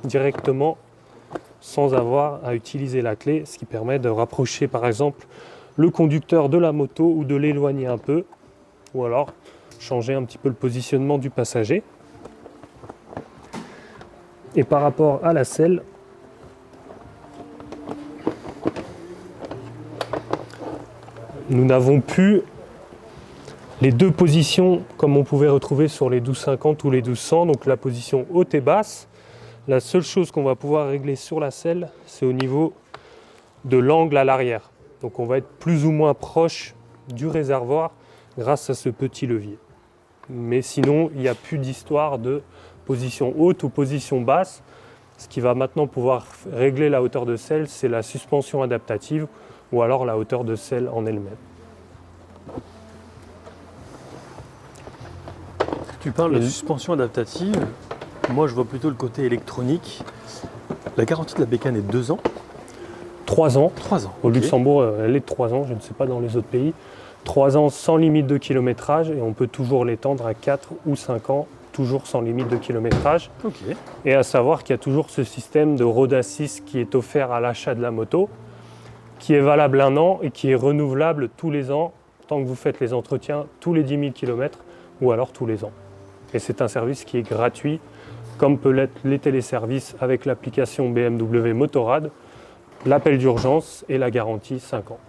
directement sans avoir à utiliser la clé, ce qui permet de rapprocher par exemple le conducteur de la moto ou de l'éloigner un peu, ou alors changer un petit peu le positionnement du passager. Et par rapport à la selle, nous n'avons plus les deux positions comme on pouvait retrouver sur les 1250 ou les 1200, donc la position haute et basse. La seule chose qu'on va pouvoir régler sur la selle, c'est au niveau de l'angle à l'arrière. Donc on va être plus ou moins proche du réservoir grâce à ce petit levier. Mais sinon, il n'y a plus d'histoire de position haute ou position basse. Ce qui va maintenant pouvoir régler la hauteur de selle, c'est la suspension adaptative ou alors la hauteur de selle en elle-même. Tu parles de suspension adaptative, moi je vois plutôt le côté électronique. La garantie de la bécane est 2 ans. 3 ans. 3 ans. Au Ok. Luxembourg, elle est de 3 ans, je ne sais pas dans les autres pays. 3 ans sans limite de kilométrage et on peut toujours l'étendre à 4 ou 5 ans, toujours sans limite de kilométrage. Ok. Et à savoir qu'il y a toujours ce système de Road Assist qui est offert à l'achat de la moto, qui est valable 1 an et qui est renouvelable tous les ans, tant que vous faites les entretiens tous les 10 000 km ou alors tous les ans. Et c'est un service qui est gratuit, comme peut l'être les téléservices avec l'application BMW Motorrad, l'appel d'urgence et la garantie 5 ans.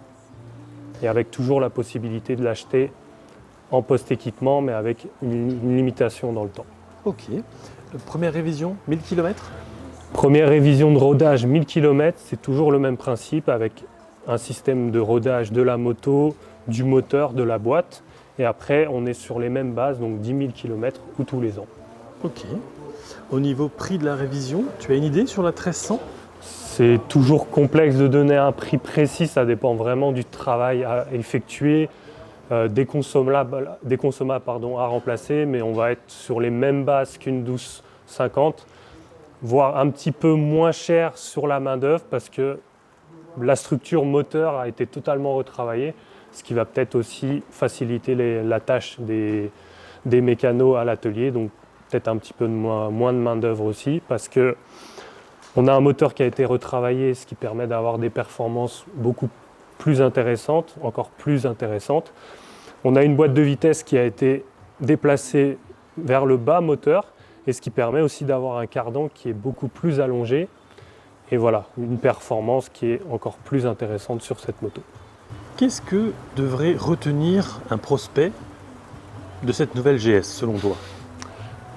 Et avec toujours la possibilité de l'acheter en post-équipement, mais avec une limitation dans le temps. Ok. Première révision, 1000 km. Première révision de rodage 1000 km, c'est toujours le même principe avec un système de rodage de la moto, du moteur, de la boîte. Et après, on est sur les mêmes bases, donc 10 000 km ou tous les ans. Ok. Au niveau prix de la révision, tu as une idée sur la 1300? C'est toujours complexe de donner un prix précis, ça dépend vraiment du travail à effectuer, des consommables à remplacer, mais on va être sur les mêmes bases qu'une 1250, voire un petit peu moins cher sur la main-d'œuvre parce que la structure moteur a été totalement retravaillée, ce qui va peut-être aussi faciliter la tâche des mécanos à l'atelier, donc peut-être un petit peu moins de main-d'œuvre aussi, parce que on a un moteur qui a été retravaillé, ce qui permet d'avoir des performances beaucoup plus intéressantes, encore plus intéressantes. On a une boîte de vitesse qui a été déplacée vers le bas moteur, et ce qui permet aussi d'avoir un cardan qui est beaucoup plus allongé. Et voilà, une performance qui est encore plus intéressante sur cette moto. Qu'est-ce que devrait retenir un prospect de cette nouvelle GS selon toi?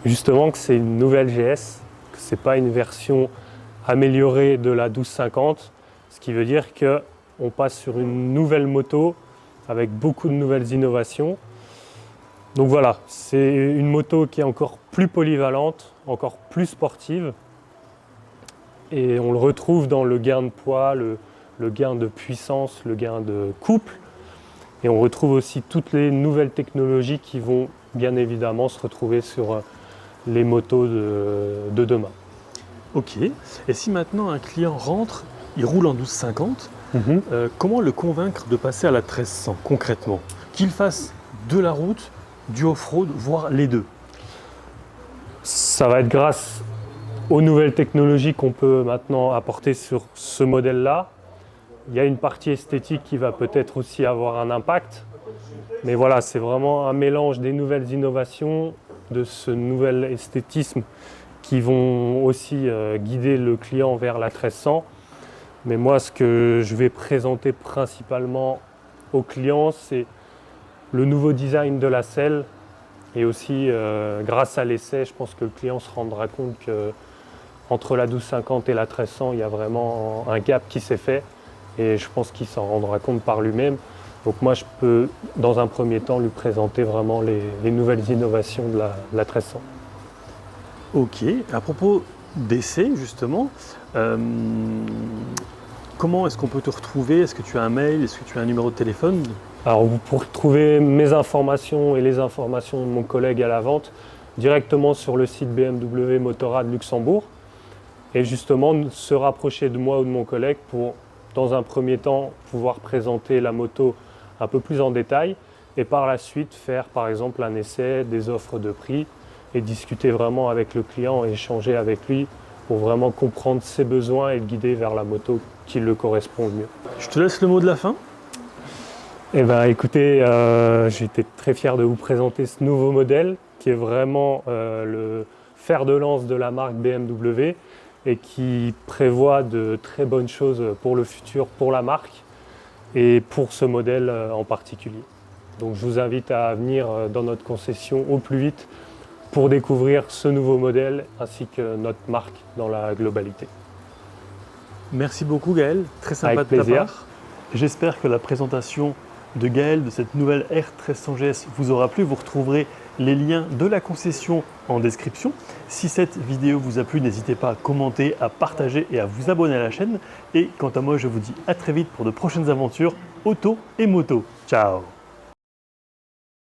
Justement que c'est une nouvelle GS, que ce n'est pas une version améliorée de la 1250, ce qui veut dire qu'on passe sur une nouvelle moto avec beaucoup de nouvelles innovations. Donc voilà, c'est une moto qui est encore plus polyvalente, encore plus sportive. Et on le retrouve dans le gain de poids, le gain de puissance, le gain de couple. Et on retrouve aussi toutes les nouvelles technologies qui vont bien évidemment se retrouver sur les motos de demain. Ok. Et si maintenant un client rentre, il roule en 1250, comment le convaincre de passer à la 1300 concrètement? Qu'il fasse de la route, du off-road, voire les deux? Ça va être grâce aux nouvelles technologies qu'on peut maintenant apporter sur ce modèle-là. Il y a une partie esthétique qui va peut-être aussi avoir un impact. Mais voilà, c'est vraiment un mélange des nouvelles innovations, de ce nouvel esthétisme qui vont aussi guider le client vers la 1300. Mais moi, ce que je vais présenter principalement aux clients, c'est le nouveau design de la selle. Et aussi, grâce à l'essai, je pense que le client se rendra compte que entre la 1250 et la 1300, il y a vraiment un gap qui s'est fait et je pense qu'il s'en rendra compte par lui-même. Donc moi, je peux, dans un premier temps, lui présenter vraiment les nouvelles innovations de la 1300. Ok, à propos d'essai, justement, comment est-ce qu'on peut te retrouver? Est-ce que tu as un mail? Est-ce que tu as un numéro de téléphone? Alors vous pourrez trouver mes informations et les informations de mon collègue à la vente directement sur le site BMW Motorrad Luxembourg et justement se rapprocher de moi ou de mon collègue pour, dans un premier temps, pouvoir présenter la moto un peu plus en détail et par la suite faire par exemple un essai, des offres de prix et discuter vraiment avec le client et échanger avec lui pour vraiment comprendre ses besoins et le guider vers la moto qui le correspond le mieux. Je te laisse le mot de la fin. Eh bien écoutez, j'étais très fier de vous présenter ce nouveau modèle qui est vraiment le fer de lance de la marque BMW et qui prévoit de très bonnes choses pour le futur, pour la marque et pour ce modèle en particulier. Donc je vous invite à venir dans notre concession au plus vite pour découvrir ce nouveau modèle ainsi que notre marque dans la globalité. Merci beaucoup Gaël, très sympa Avec de ta plaisir. part. J'espère que la présentation de Gaël de cette nouvelle R1300 GS vous aura plu. Vous retrouverez les liens de la concession en description. Si cette vidéo vous a plu, n'hésitez pas à commenter, à partager et à vous abonner à la chaîne. Et quant à moi, je vous dis à très vite pour de prochaines aventures auto et moto. Ciao!